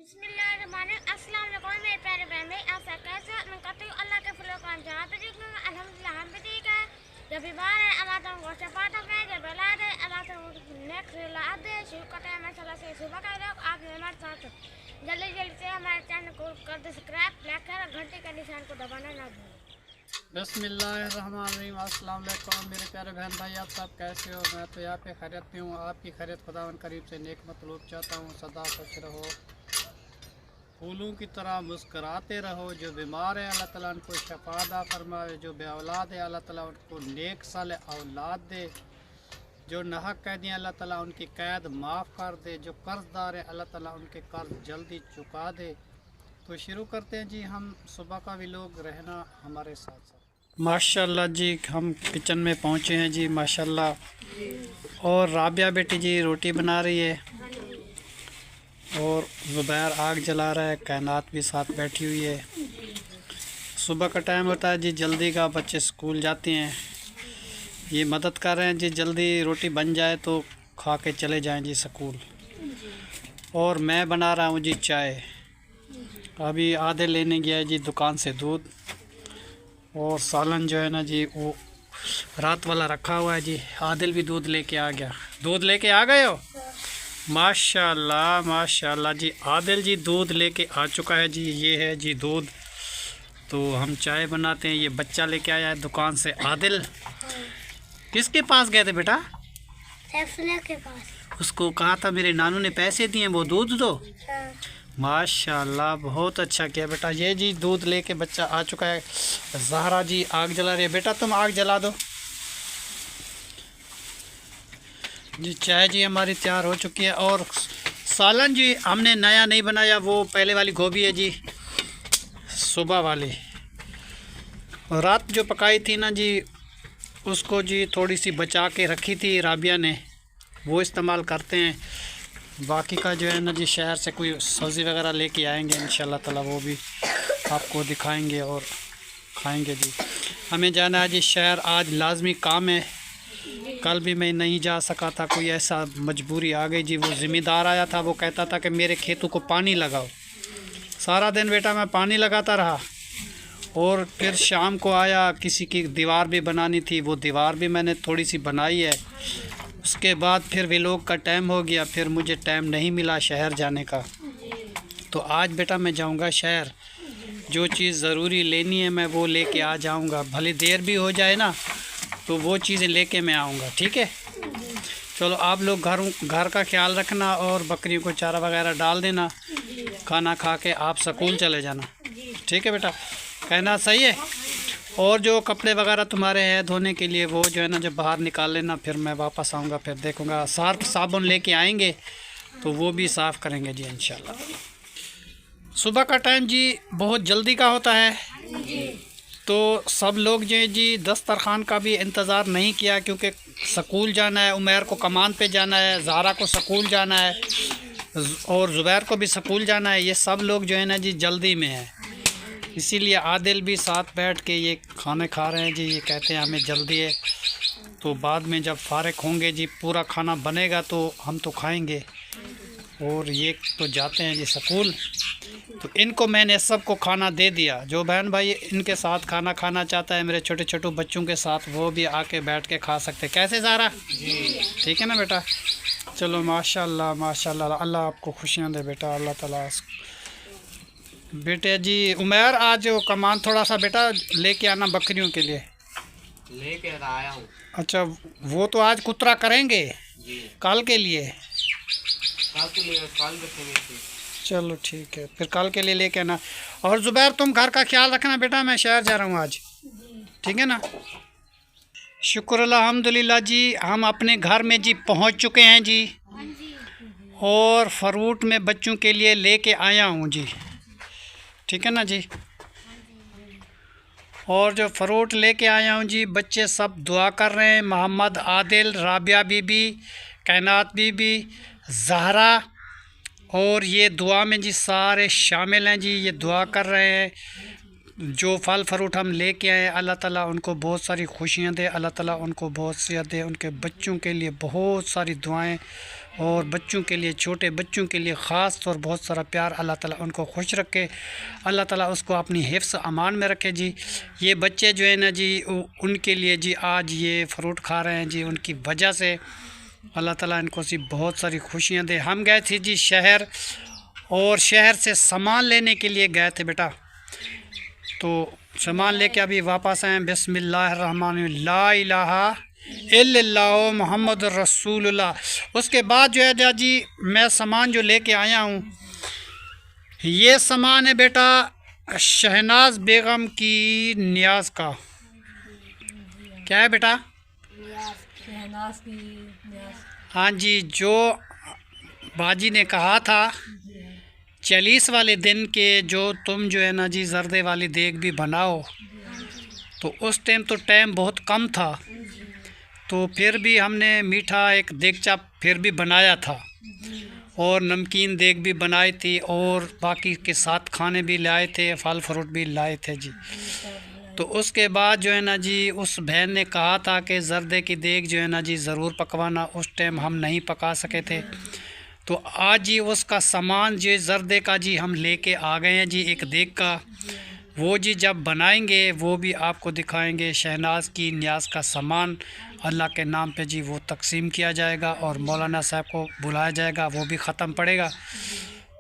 बिस्मिल्लाहिर्रहमानिर्रहीम। अस्सलाम वालेकुम मेरे प्यारे बहन भाई, आप सब कैसे हैं? मैं कहती हूँ अल्लाह के फजल करम जहाँ पे ठीक है अल्हम्दुलिल्लाह हम भी ठीक है। जब बीमार है अल्लाह तो हमको शफा दे, जब औलाद है अल्लाह तो नेक्स्ट औलाद दे। शुरू करते हैं माशाल्लाह से सुबह का लोग आप हमारे साथ जल्दी जल्दी से हमारे चैनल को कर दे सब्सक्राइब, लाइक कर और घंटे के निशान को दबाना ना भूलें। बिस्मिल्लाहिर्रहमानिर्रहीम। अस्सलाम वालेकुम मेरे प्यारे बहन भाई, आप सब कैसे हो? मैं तो यहाँ पे खैरियत में हूँ। आपकी खैरियत खुदावन करीब से नेक मतलूब चाहता हूँ। सदा खुश रहो, फूलों की तरह मुस्कराते रहो। जो बीमार है अल्लाह ताला उनको शफादा फरमाए, जो बे औलाद है अल्लाह ताला उनको नेक साल औलाद दे, जो नाहक कैदी हैं अल्लाह ताला उनकी कैद माफ़ कर दे, जो कर्जदार है अल्लाह ताला उनके कर्ज जल्दी चुका दे। तो शुरू करते हैं जी, हम सुबह का भी लोग रहना हमारे साथ साथ। माशाल्लाह जी, हम किचन में पहुंचे हैं जी माशाल्लाह। और राबिया बेटी जी रोटी बना रही है और ज़ुबैर आग जला रहा है। कायनात भी साथ बैठी हुई है। सुबह का टाइम होता है जी, जल्दी का बच्चे स्कूल जाते हैं। ये मदद कर रहे हैं जी, जल्दी रोटी बन जाए तो खा के चले जाएं जी स्कूल। और मैं बना रहा हूँ जी चाय। अभी आधे लेने गया है जी दुकान से दूध, और सालन जो है ना जी वो रात वाला रखा हुआ है जी। आदिल भी दूध लेके आ गया। दूध लेके आ गए हो? माशाल्लाह माशाल्लाह जी, आदिल जी दूध लेके आ चुका है जी। ये है जी दूध। तो हम चाय बनाते हैं। ये बच्चा लेके आया है दुकान से आदिल। किसके पास गए थे बेटा? सैफुल्लाह के पास। उसको कहा था मेरे नानू ने पैसे दिए, वो दूध दो। हाँ। माशाल्लाह बहुत अच्छा किया बेटा। ये जी दूध लेके बच्चा आ चुका है। ज़हरा जी आग जला रही है। बेटा तुम आग जला दो जी। चाय जी हमारी तैयार हो चुकी है। और सालन जी हमने नया नहीं बनाया, वो पहले वाली गोभी है जी, सुबह वाली। और रात जो पकाई थी ना जी, उसको जी थोड़ी सी बचा के रखी थी राबिया ने, वो इस्तेमाल करते हैं। बाकी का जो है ना जी शहर से कोई सब्ज़ी वगैरह लेके आएंगे इंशाल्लाह ताला, वो भी आपको दिखाएंगे और खाएंगे जी। हमें जाना है जी शहर, आज लाजमी काम है। कल भी मैं नहीं जा सका था, कोई ऐसा मजबूरी आ गई जी। वो ज़िम्मेदार आया था, वो कहता था कि मेरे खेतों को पानी लगाओ। सारा दिन बेटा मैं पानी लगाता रहा। और फिर शाम को आया, किसी की दीवार भी बनानी थी, वो दीवार भी मैंने थोड़ी सी बनाई है। उसके बाद फिर व्लॉग का टाइम हो गया, फिर मुझे टाइम नहीं मिला शहर जाने का। तो आज बेटा मैं जाऊंगा शहर। जो चीज़ ज़रूरी लेनी है मैं वो लेके आ जाऊंगा, भले देर भी हो जाए ना, तो वो चीज़ें लेके मैं आऊंगा। ठीक है, चलो आप लोग घर का ख्याल रखना और बकरियों को चारा वगैरह डाल देना। खाना खा के आप स्कूल चले जाना। ठीक है बेटा, कहना सही है? और जो कपड़े वगैरह तुम्हारे हैं धोने के लिए, वो जो है ना जब बाहर निकाल लेना, फिर मैं वापस आऊँगा, फिर देखूँगा। सर्फ साबुन लेके आएंगे तो वो भी साफ़ करेंगे जी इंशाल्लाह। सुबह का टाइम जी बहुत जल्दी का होता है, तो सब लोग जो है जी दस्तरखान का भी इंतज़ार नहीं किया, क्योंकि स्कूल जाना है। उमैर को कमान पे जाना है, ज़ारा को स्कूल जाना है, और ज़ुबैर को भी स्कूल जाना है। ये सब लोग जो है ना जी जल्दी में है, इसीलिए आदिल भी साथ बैठ के ये खाने खा रहे हैं जी। ये कहते हैं हमें जल्दी है, तो बाद में जब फारिग होंगे जी, पूरा खाना बनेगा तो हम तो खाएंगे। और ये तो जाते हैं जी स्कूल, तो इनको मैंने सबको खाना दे दिया। जो बहन भाई इनके साथ खाना खाना चाहता है, मेरे छोटे छोटे बच्चों के साथ, वो भी आके बैठ के खा सकते। कैसे सारा ठीक है ना बेटा? चलो माशाल्लाह माशाल्लाह, अल्लाह आपको खुशियाँ दे बेटा, अल्लाह ताला। बेटे जी उमैर आज कमान थोड़ा सा बेटा लेके आना बकरियों के लिए। लेके आया हूँ। अच्छा, वो तो आज कुतरा करेंगे जी। कल के लिए। कल के लिए कल रखेंगे। चलो ठीक है, फिर कल के लिए लेके आना। और ज़ुबैर तुम घर का ख्याल रखना बेटा, मैं शहर जा रहा हूँ आज। ठीक है ना? शुक्र अल्हम्दुलिल्लाह जी, हम अपने घर में जी पहुँच चुके हैं जी। और फ्रूट में बच्चों के लिए लेके आया हूँ जी। ठीक है ना जी? और जो फ्रूट लेके आया हूँ जी, बच्चे सब दुआ कर रहे हैं। मोहम्मद आदिल, राबिया बीबी, कायनात बीबी, ज़हरा, और ये दुआ में जी सारे शामिल हैं जी। ये दुआ कर रहे हैं। जो फल फ्रूट हम लेके आए, अल्लाह ताला उनको बहुत सारी खुशियाँ दे, अल्लाह ताला उनको बहुत सेहत दे। उनके बच्चों के लिए बहुत सारी दुआएं और बच्चों के लिए, छोटे बच्चों के लिए ख़ास तौर बहुत सारा प्यार। अल्लाह ताला उनको खुश रखे, अल्लाह ताला उसको अपनी हिफ्स अमान में रखे जी। ये बच्चे जो है ना जी उनके लिए जी आज ये फ्रूट खा रहे हैं जी, उनकी वजह से अल्लाह ताला इनको सी बहुत सारी खुशियाँ दे। हम गए थे जी शहर, और शहर से सामान लेने के लिए गए थे बेटा, तो सामान लेके अभी वापस आए। बिस्मिल्लाहिर्रहमानिर्रहीम, ला इलाहा इल्लल्लाह मुहम्मद रसूलुल्लाह। उसके बाद जो है जी मैं सामान जो लेके आया हूँ, ये सामान है बेटा शहनाज बेगम की नियाज का। क्या है बेटा? शहनाज की नियाज। हाँ जी, जो बाजी ने कहा था 40 वाले दिन के जो तुम जो है ना जी जर्दे वाली देग भी बनाओ, तो उस टाइम तो टाइम बहुत कम था, तो फिर भी हमने मीठा एक देगचा फिर भी बनाया था, और नमकीन देग भी बनाई थी, और बाकी के साथ खाने भी लाए थे, फल फ्रूट भी लाए थे जी। तो उसके बाद जो है ना जी उस बहन ने कहा था कि जर्दे की देग जो है ना जी ज़रूर पकवाना। उस टाइम हम नहीं पका सके थे, तो आज जी उसका सामान जो जर्दे का जी हम लेके आ गए हैं जी, एक देग का। वो जी जब बनाएंगे वो भी आपको दिखाएंगे। शहनाज की नियाज का सामान अल्लाह के नाम पे जी वो तकसीम किया जाएगा, और मौलाना साहब को बुलाया जाएगा, वो भी ख़त्म पड़ेगा,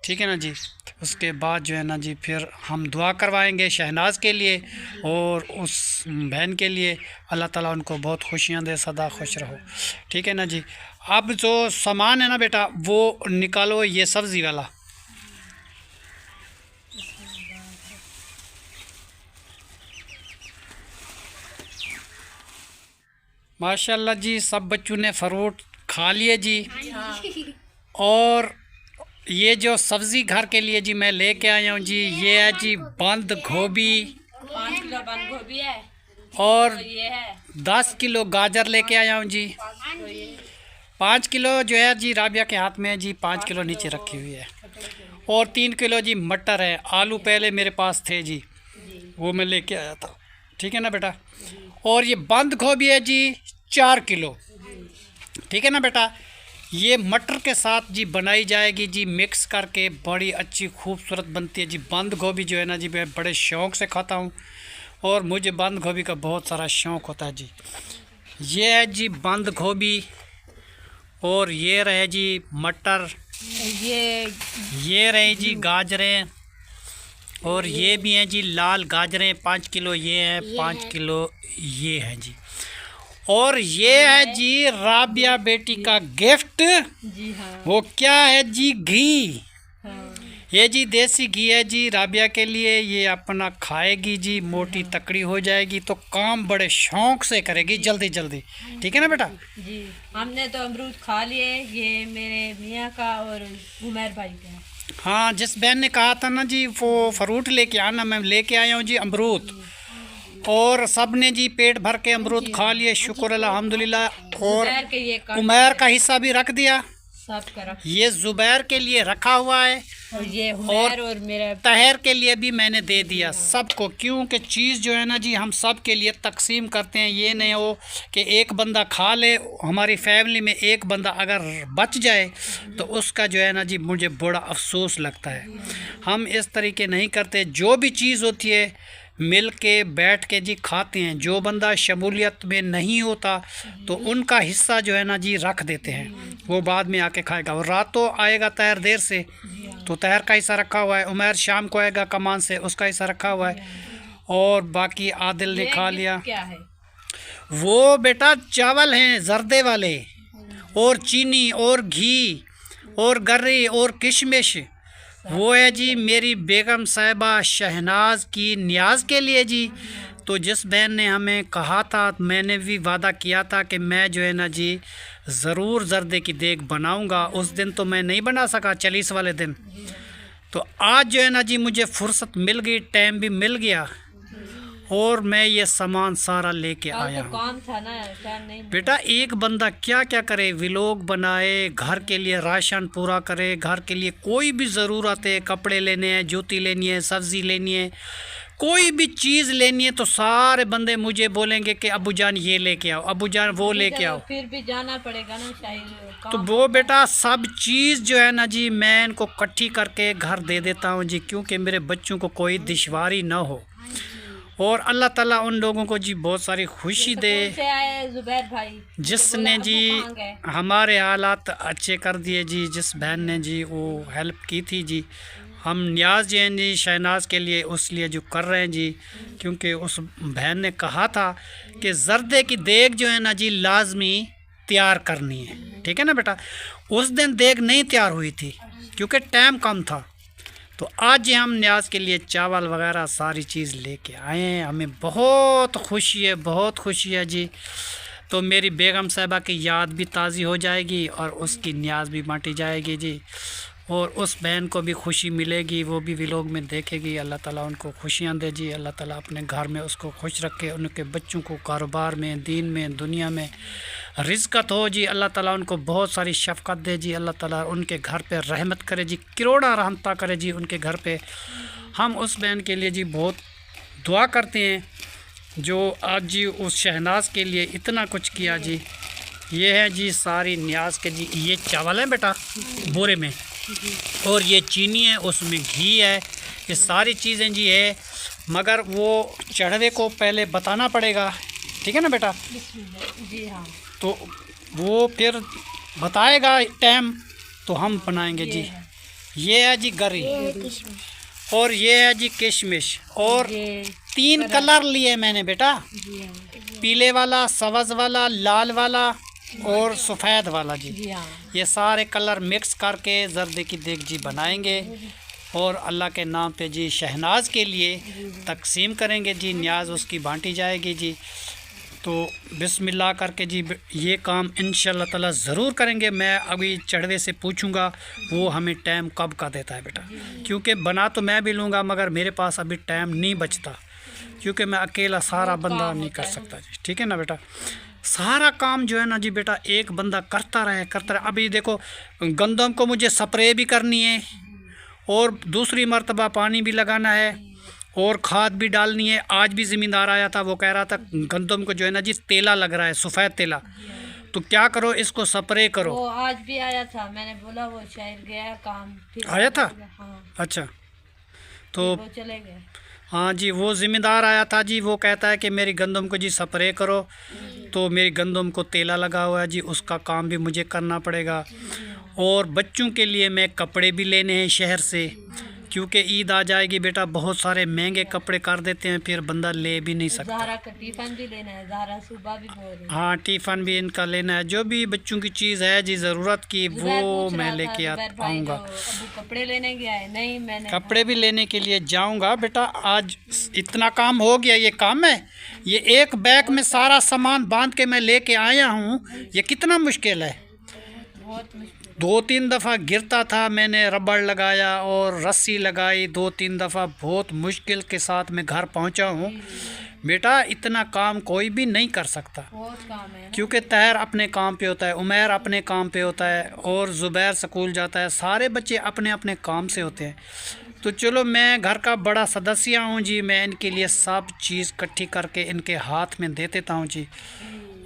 ठीक है ना जी। उसके बाद जो है ना जी फिर हम दुआ करवाएंगे शहनाज के लिए और उस बहन के लिए। अल्लाह ताला उनको बहुत खुशियाँ दे, सदा खुश रहो, ठीक है ना जी। अब जो सामान है ना बेटा वो निकालो, ये सब्ज़ी वाला। माशाल्लाह जी सब बच्चों ने फ्रूट खा लिए जी। और ये जो सब्ज़ी घर के लिए जी मैं लेके आया हूँ जी, ये है जी बंद गोभी, 5 किलो बंद गोभी है, और ये है 10 किलो गाजर लेके आया हूँ जी। 5 किलो जो है जी राबिया के हाथ में है जी, 5 किलो नीचे रखी हुई है, और 3 किलो जी मटर है। आलू पहले मेरे पास थे जी, वो मैं लेके आया था, ठीक है ना बेटा। और ये बंद गोभी है जी 4 किलो, ठीक है ना बेटा। ये मटर के साथ जी बनाई जाएगी जी, मिक्स करके बड़ी अच्छी खूबसूरत बनती है जी। बंद गोभी जो है ना जी मैं बड़े शौक़ से खाता हूँ, और मुझे बंद गोभी का बहुत सारा शौक़ होता है जी। ये है जी बंद गोभी, और ये रहे जी मटर, ये रहे जी गाजरें, और ये भी हैं जी लाल गाजरें 5 किलो ये हैं, 5 किलो ये हैं जी। और ये है जी राबिया बेटी का गिफ्ट, जी हाँ। वो क्या है जी घी। हाँ। ये जी देसी घी है जी राबिया के लिए, ये अपना खाएगी जी, मोटी तकड़ी हो जाएगी, तो काम बड़े शौक़ से करेगी जल्दी जल्दी, ठीक है ना बेटा। जी हमने तो अमरूद खा लिए, ये मेरे मियाँ का और उमर भाई का। हाँ, जिस बहन ने कहा था ना जी वो फ्रूट लेके आना, मैं लेके आया हूँ जी अमरूद, और सब ने जी पेट भर के अमरूद खा लिए, शुक्र अल्हम्दुलिल्लाह। और जुबैर के ये उमैर का हिस्सा भी रख दिया, सब का ये जुबैर के लिए रखा हुआ है, और ये हुमैर और मेरा तहर के लिए भी मैंने दे दिया सबको, क्योंकि चीज़ जो है ना जी हम सब के लिए तकसीम करते हैं। ये नहीं हो कि एक बंदा खा ले, हमारी फैमिली में एक बंदा अगर बच जाए तो उसका जो है ना जी मुझे बड़ा अफसोस लगता है। हम इस तरीके नहीं करते, जो भी चीज़ होती है मिल के बैठ के जी खाते हैं। जो बंदा शमूलियत में नहीं होता तो उनका हिस्सा जो है ना जी रख देते हैं, वो बाद में आके खाएगा। और रात तो आएगा तहर देर से, तो तहर का हिस्सा रखा हुआ है, उमैर शाम को आएगा कमान से, उसका हिस्सा रखा हुआ है, और बाकी आदिल ने खा लिया। क्या है वो बेटा चावल हैं जर्दे वाले, और चीनी और घी और गर्री और किशमिश, वो है जी मेरी बेगम साहिबा शहनाज की नियाज के लिए जी। तो जिस बहन ने हमें कहा था, मैंने भी वादा किया था कि मैं जो है ना जी ज़रूर जर्दे की देग बनाऊंगा। उस दिन तो मैं नहीं बना सका 40 वाले दिन, तो आज जो है ना जी मुझे फुर्सत मिल गई, टाइम भी मिल गया, और मैं ये सामान सारा लेके आया हूँ। काम था ना, टाइम नहीं बेटा एक बंदा क्या क्या करे, व्लॉग बनाए, घर के लिए राशन पूरा करे, घर के लिए कोई भी ज़रूरत है, कपड़े लेने हैं, जूती लेनी है, सब्ज़ी लेनी है, कोई भी चीज़ लेनी है तो सारे बंदे मुझे बोलेंगे कि अबू जान ये लेके आओ, अबू जान वो लेके आओ। फिर भी जाना पड़ेगा ना शायद। तो वो बेटा सब चीज़ जो है ना जी मैं इनको इकट्ठी करके घर दे देता हूँ जी, क्योंकि मेरे बच्चों को कोई दुश्वारी ना हो और अल्लाह ताला उन लोगों को जी बहुत सारी खुशी दे। से आए जुबैर भाई जिसने जी हमारे हालात अच्छे कर दिए जी, जिस बहन ने जी वो हेल्प की थी जी, हम न्याज जी हैं जी शहनाज के लिए उस लिए जो कर रहे हैं जी, क्योंकि उस बहन ने कहा था कि जर्दे की देग जो है ना जी लाजमी तैयार करनी है, ठीक है ना बेटा। उस दिन देग नहीं तैयार हुई थी क्योंकि टाइम कम था, तो आज जी हम न्याज के लिए चावल वगैरह सारी चीज़ लेके आए हैं। हमें बहुत खुशी है, बहुत खुशी है जी। तो मेरी बेगम साहिबा की याद भी ताज़ी हो जाएगी और उसकी न्याज भी बांटी जाएगी जी, और उस बहन को भी खुशी मिलेगी, वो भी व्लॉग में देखेगी। अल्लाह ताला उनको खुशियाँ दे जी, अल्लाह ताला अपने घर में उसको खुश रखे, उनके बच्चों को कारोबार में, दीन में, दुनिया में रिज़्क़त हो जी। अल्लाह ताला उनको बहुत सारी शफ़क़त दे जी, अल्लाह ताला उनके घर पे रहमत करे जी, करोड़ा रहमत करे जी उनके घर पे। हम उस बहन के लिए जी बहुत दुआ करते हैं जो आज जी उस शहनाज के लिए इतना कुछ किया जी। ये है जी सारी न्याज के जी, ये चावल है बेटा बोरे में, और ये चीनी है, उसमें घी है, ये सारी चीज़ें जी है, मगर वो चढ़वे को पहले बताना पड़ेगा, ठीक है ना बेटा। जी हाँ, तो वो फिर बताएगा टाइम तो हम बनाएंगे जी। ये है जी गरी और ये है जी किशमिश, और 3 कलर लिए मैंने बेटा, पीले वाला, सब्ज़ वाला, लाल वाला और सफ़ेद वाला जी। ये सारे कलर मिक्स करके जर्दे की देग जी बनाएंगे और अल्लाह के नाम पे जी शहनाज के लिए तकसीम करेंगे जी, न्याज उसकी बांटी जाएगी जी। तो बिस्मिल्लाह करके जी ये काम इंशाअल्लाह ताला ज़रूर करेंगे। मैं अभी चढ़वे से पूछूंगा वो हमें टाइम कब का देता है बेटा, क्योंकि बना तो मैं भी लूँगा मगर मेरे पास अभी टाइम नहीं बचता, क्योंकि मैं अकेला सारा बंदा नहीं कर सकता जी, ठीक है ना बेटा। सारा काम जो है ना जी बेटा एक बंदा करता रहे। अभी देखो गंदम को मुझे स्प्रे भी करनी है और दूसरी मर्तबा पानी भी लगाना है और खाद भी डालनी है। आज भी ज़मींदार आया था, वो कह रहा था गंदम को जो है ना जी तेला लग रहा है, सफ़ेद तेला, तो क्या करो इसको स्प्रे करो। वो आज भी आया था, मैंने बोला वो शायद गया काम, फिर आया था? हाँ, अच्छा, तो वो चले गए। हाँ जी, वो ज़िम्मेदार आया था जी, वो कहता है कि मेरी गंदम को जी स्प्रे करो, तो मेरी गंदम को तेला लगा हुआ है जी, उसका काम भी मुझे करना पड़ेगा। और बच्चों के लिए मैं कपड़े भी लेने हैं शहर से, क्योंकि ईद आ जाएगी बेटा, बहुत सारे महंगे कपड़े कर देते हैं, फिर बंदा ले भी नहीं सकता। ज़ारा का टिफ़न भी लेना है, ज़ारा सुबह भी बोल रही है। हाँ, टिफ़न भी इनका लेना है, जो भी बच्चों की चीज़ है जी ज़रूरत की वो मैं लेके आऊँगा। अबू कपड़े लेने गया है, नहीं मैंने कपड़े भी लेने के लिए जाऊंगा बेटा। आज इतना काम हो गया, ये काम है, ये एक बैग में सारा सामान बांध के मैं लेके आया हूँ, ये कितना मुश्किल है। बहुत मुश्किल। 2-3 दफ़ा गिरता था, मैंने रबड़ लगाया और रस्सी लगाई, 2-3 दफ़ा बहुत मुश्किल के साथ मैं घर पहुँचा हूँ बेटा। इतना काम कोई भी नहीं कर सकता, बहुत काम है, क्योंकि तैर अपने काम पे होता है, उमैर अपने काम पे होता है और ज़ुबैर स्कूल जाता है, सारे बच्चे अपने अपने काम से होते हैं। तो चलो मैं घर का बड़ा सदस्य हूँ जी, मैं इनके लिए सब चीज़ इकट्ठी करके इनके हाथ में दे देता हूँ जी,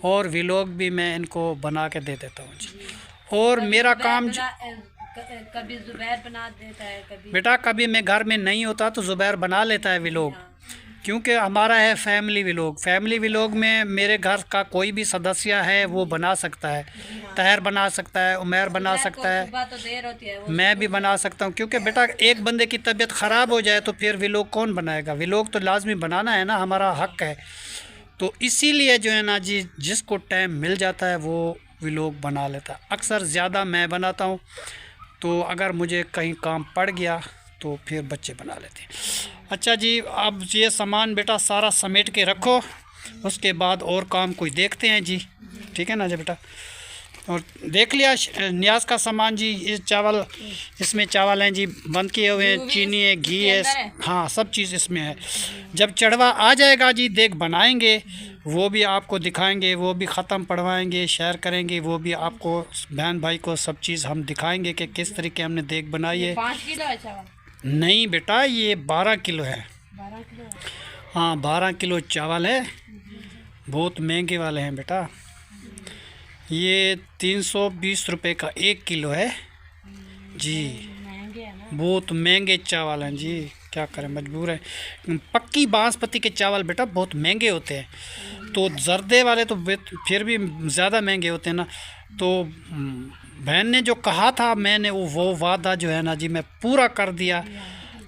और व्लॉग भी मैं इनको बना के दे देता हूँ जी। और मेरा काम कभी जुबैर बना देता है, कभी बेटा, कभी मैं घर में नहीं होता तो ज़ुबैर बना लेता है व्लॉग, क्योंकि हमारा है फैमिली व्लॉग। फैमिली व्लॉग में मेरे घर का कोई भी सदस्य है वो बना सकता है, तहर बना सकता है, उमैर बना सकता है, सुबह तो देर होती है, मैं भी बना सकता हूँ, क्योंकि बेटा एक बंदे की तबीयत ख़राब हो जाए तो फिर व्लॉग कौन बनाएगा। व्लॉग तो लाजमी बनाना है ना, हमारा हक है। तो इसीलिए जो है ना जी जिसको टाइम मिल जाता है वो व्लॉग बना लेता है। अक्सर ज़्यादा मैं बनाता हूँ, तो अगर मुझे कहीं काम पड़ गया तो फिर बच्चे बना लेते हैं। अच्छा जी, अब ये सामान बेटा सारा समेट के रखो, उसके बाद और काम कोई देखते हैं जी, ठीक है ना जी बेटा। और देख लिया न्याज का सामान जी, ये चावल, इसमें चावल हैं जी बंद किए हुए हैं, चीनी है, घी है, हाँ सब चीज़ इसमें है। जब चढ़वा आ जाएगा जी देग बनाएंगे, वो भी आपको दिखाएंगे, वो भी ख़त्म पढ़वाएंगे, शेयर करेंगे, वो भी आपको बहन भाई को सब चीज़ हम दिखाएंगे कि किस तरीके हमने देग बनाई है। 5 किलो है चावल? नहीं बेटा, ये 12 किलो है। 12 किलो। हाँ 12 किलो चावल है, बहुत महंगे वाले हैं बेटा। ये 320 रुपये का 1 किलो है जी। महंगे है ना। बहुत महंगे चावल हैं जी, क्या करें मजबूर है। पक्की बासमती के चावल बेटा बहुत महंगे होते हैं, तो जर्दे वाले तो फिर भी ज़्यादा महंगे होते हैं ना। तो बहन ने जो कहा था, मैंने वो वादा जो है ना जी मैं पूरा कर दिया,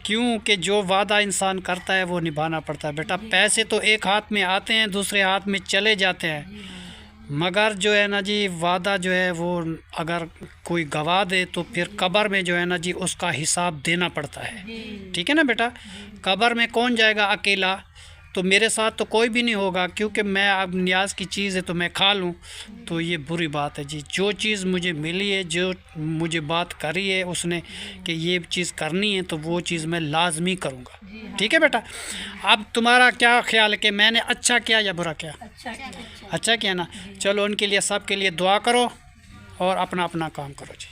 क्योंकि जो वादा इंसान करता है वो निभाना पड़ता है बेटा। पैसे तो एक हाथ में आते हैं, दूसरे हाथ में चले जाते हैं, मगर जो है ना जी वादा जो है वो अगर कोई गवा दे तो फिर कब्र में जो है ना जी उसका हिसाब देना पड़ता है। ठीक है ना बेटा, कब्र में कौन जाएगा अकेला? तो मेरे साथ तो कोई भी नहीं होगा, क्योंकि मैं अब न्याज की चीज़ है तो मैं खा लूँ तो ये बुरी बात है जी। जो चीज़ मुझे मिली है, जो मुझे बात करी है उसने कि ये चीज़ करनी है, तो वो चीज़ मैं लाजमी करूँगा। ठीक है बेटा, अब तुम्हारा क्या ख्याल है कि मैंने अच्छा किया या बुरा किया? अच्छा किया ना। चलो उनके लिए, सब के लिए दुआ करो और अपना अपना काम करो जी।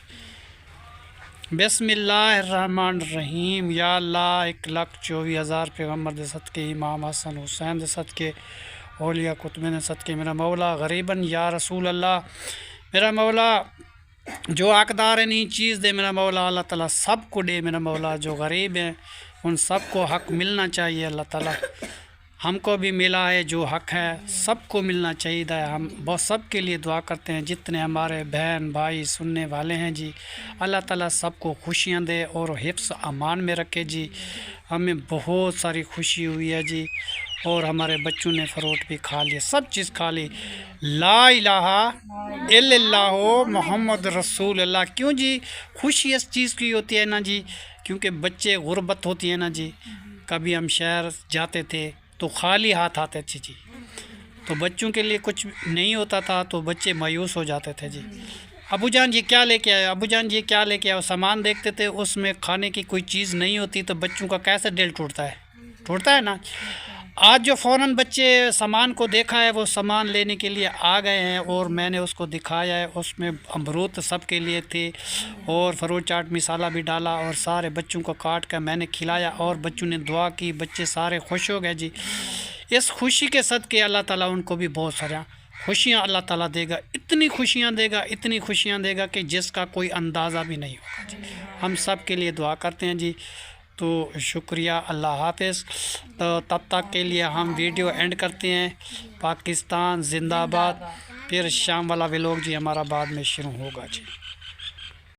बिस्मिल्लाहिर्रहमानिर्रहीम। या अल्लाह 1,24,000 पैगम्बर दे सदके, इमाम हसन हुसैन दे सदके, औलिया कुतुब दे सदके, मेरा मौला गरीबन या रसूल अल्लाह, मेरा मौला जो हकदार है नहीं चीज़ दे मेरा मौला, अल्लाह ताला सबको दे मेरा मौला। जो गरीब हैं उन सबको हक मिलना चाहिए अल्लाह ताला, हमको भी मिला है जो हक है सबको मिलना चाहिए। हम बहुत सब के लिए दुआ करते हैं, जितने हमारे बहन भाई सुनने वाले हैं जी, अल्लाह ताला सबको खुशियाँ दे और हिफ्स अमान में रखे जी। हमें बहुत सारी खुशी हुई है जी, और हमारे बच्चों ने फ्रूट भी खा लिए, सब चीज़ खा ली। ला इलाहा इल्लल्लाहु मोहम्मद रसूल अल्लाह। क्यों जी? खुशी इस चीज़ की होती है ना जी, क्योंकि बच्चे गुर्बत होती है ना जी। कभी हम शहर जाते थे तो खाली हाथ आते थे जी, तो बच्चों के लिए कुछ नहीं होता था तो बच्चे मायूस हो जाते थे जी। अबू जान जी क्या लेके आए, अबू जान जी क्या लेके आए, सामान देखते थे उसमें खाने की कोई चीज़ नहीं होती तो बच्चों का कैसे दिल टूटता है, टूटता है ना। आज जो फ़ौरन बच्चे सामान को देखा है वो सामान लेने के लिए आ गए हैं, और मैंने उसको दिखाया है, उसमें अमरूद सब के लिए थे और फ्रूट चाट मसाला भी डाला और सारे बच्चों को काट कर मैंने खिलाया और बच्चों ने दुआ की, बच्चे सारे खुश हो गए जी। इस खुशी के सदके अल्लाह ताला उनको भी बहुत सारा खुशियाँ अल्लाह ताला देगा, इतनी खुशियाँ देगा, इतनी खुशियाँ देगा कि जिसका कोई अंदाज़ा भी नहीं होगा जी। हम सब के लिए दुआ करते हैं जी। तो शुक्रिया, अल्लाह हाफ़िज़। तो तब तक के लिए हम वीडियो एंड करते हैं। पाकिस्तान जिंदाबाद। फिर शाम वाला व्लॉग जी हमारा बाद में शुरू होगा जी।